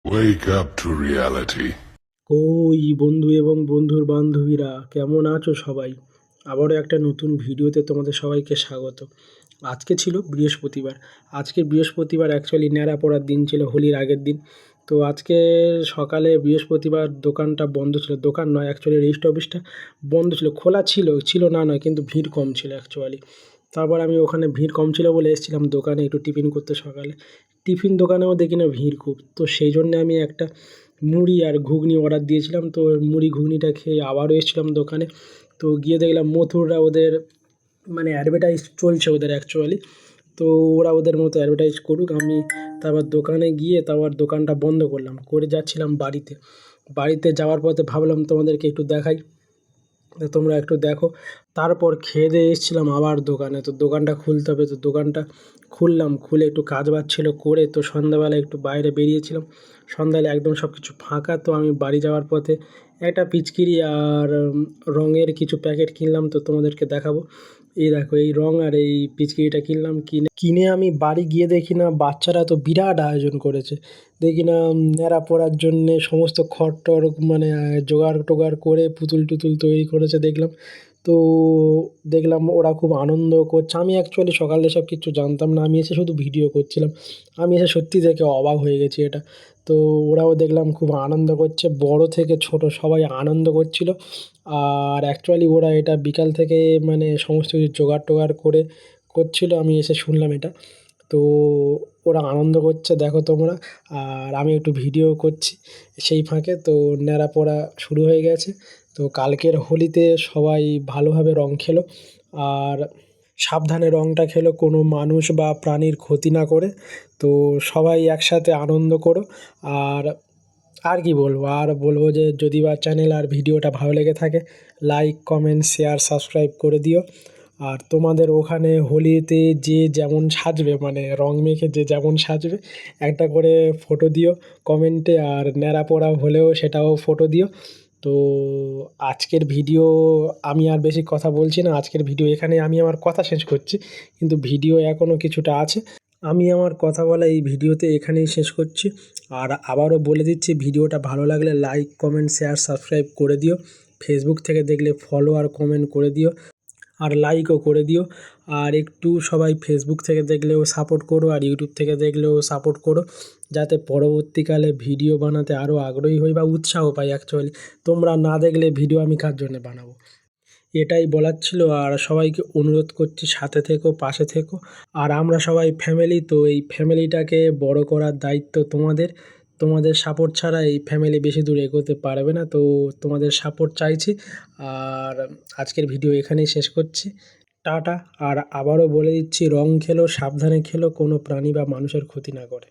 Wake up to reality. ওই বন্ধু এবং বন্ধুর বান্ধবীরা কেমন আছো সবাই? আবারও একটা নতুন ভিডিওতে তোমাদের সবাইকে স্বাগত। আজকে ছিল বৃহস্পতিবার। আজকে বৃহস্পতিবার অ্যাকচুয়ালি ন্যাড়া পড়ার দিন ছিল, হোলির আগের দিন। তো আজকে সকালে বৃহস্পতিবার দোকানটা বন্ধ ছিল, দোকান নয় অ্যাকচুয়ালি রেজিস্ট্রি অফিসটা বন্ধ ছিল। খোলা ছিল, ছিল না নয়, কিন্তু ভিড় কম ছিল অ্যাকচুয়ালি। তারপর আমি ওখানে ভিড় কম ছিল বলে এসেছিলাম দোকানে একটু টিফিন করতে সকালে। টিফিন দোকানেও দেখি না ভিড় খুব, তো সেই জন্যে আমি একটা মুড়ি আর ঘুগনি অর্ডার দিয়েছিলাম। তো মুড়ি ঘুগনিটা খেয়ে আবারও এসেছিলাম দোকানে। তো গিয়ে দেখলাম মথুররা ওদের মানে অ্যাডভার্টাইজ চলছে ওদের অ্যাকচুয়ালি। তো ওরা ওদের মতো অ্যাডভার্টাইজ করুক, আমি তারপর দোকানে গিয়ে তারপর দোকানটা বন্ধ করলাম, করে যাচ্ছিলাম বাড়িতে। বাড়িতে যাওয়ার পথে ভাবলাম তোমাদেরকে একটু দেখাই, তো তোমরা একটু দেখো। তারপর খেয়ে দিয়ে এসেছিলাম আবার দোকানে, তো দোকানটা খুলতে হবে, তো দোকানটা খুললাম। খুলে একটু কাজ বাজ ছিল করে, তো সন্ধ্যাবেলা একটু বাইরে বেরিয়েছিলাম। সন্ধ্যাবেলা একদম সব কিছু ফাঁকা। তো আমি বাড়ি যাওয়ার পথে একটা পিচকিরি আর রঙের কিছু প্যাকেট কিনলাম, তো তোমাদেরকে দেখাবো। এই দেখো, এই রং আর এই পিচকিরিটা কিনলাম। কিনে কিনে আমি বাড়ি গিয়ে দেখি না বাচ্চারা তো বিরাট আয়োজন করেছে। দেখি না ন্যাড়া পড়ার জন্যে সমস্ত খড় টড় মানে জোগাড় টোগাড় করে পুতুল টুতুল তৈরি করেছে দেখলাম। তো দেখলাম ওরা খুব আনন্দ করছে। আমি অ্যাকচুয়ালি সকালে এসব কিচ্ছু জানতাম না, আমি এসে শুধু ভিডিও করছিলাম। আমি এসে সত্যি দেখে অবাক হয়ে গেছি এটা। তো ওরাও দেখলাম খুব আনন্দ করছে, বড় থেকে ছোট সবাই আনন্দ করছিল। আর অ্যাকচুয়ালি ওরা এটা বিকাল থেকে মানে সমস্ত কিছু জোগাড় টোগাড় করে করছিল, আমি এসে শুনলাম এটা। তো ওরা আনন্দ করছে দেখো তোমরা, আর আমি একটু ভিডিও করছি সেই ফাঁকে। তো ন্যাড়া পড়া শুরু হয়ে গেছে। তো কালকের হোলিতে সবাই ভালোভাবে রং খেলো, আর সাবধানে রংটা খেলো, কোনো মানুষ বা প্রাণীর ক্ষতি না করে। তো সবাই একসাথে আনন্দ করো। আর আর কি বলবো, আর বলবো যে যদি বা চ্যানেল আর ভিডিওটা ভালো লেগে থাকে, লাইক কমেন্ট শেয়ার সাবস্ক্রাইব করে দিও। আর তোমাদের ওখানে হোলিতে যে যেমন সাজবে, মানে রং মেখে যে যেমন সাজবে, একটা করে ফটো দিও কমেন্টে। আর ন্যাড়া পড়া হলেও সেটাও ফটো দিও। তো আজকের ভিডিও আমি আর বেশি কথা বলছি না, আজকের ভিডিও এখানে আমি আমার কথা শেষ করছি, কিন্তু ভিডিও এখনও কিছুটা আছে। আমি আমার কথা বলা এই ভিডিওতে এখানেই শেষ করছি। আর আবারও বলে দিচ্ছি, ভিডিওটা ভালো লাগলে লাইক কমেন্ট শেয়ার সাবস্ক্রাইব করে দিও। ফেসবুক থেকে দেখলে ফলো আর কমেন্ট করে দিও, আর লাইকও করে দিও। আর একটু সবাই ফেসবুক থেকে দেখলেও সাপোর্ট করো, আর ইউটিউব থেকে দেখলেও সাপোর্ট করো, যাতে পরবর্তীকালে ভিডিও বানাতে আরও আগ্রহী হই বা উৎসাহ পাই অ্যাকচুয়ালি। তোমরা না দেখলে ভিডিও আমি কার জন্যে বানাবো? এটাই বলার ছিল। আর সবাইকে অনুরোধ করছি সাথে থেকো, পাশে থেকো। আর আমরা সবাই ফ্যামিলি, তো এই ফ্যামিলিটাকে বড় করার দায়িত্ব তোমাদের। তোমাদের সাপোর্ট ছাড়া এই ফ্যামিলি বেশি দূর এগোতে পারবে না, তো তোমাদের সাপোর্ট চাইছি। আর আজকের ভিডিও এখানেই শেষ করছি, টাটা। আর আবারও বলে দিচ্ছি, রং খেলো, সাবধানে খেলো, কোনো প্রাণী বা মানুষের ক্ষতি না করে।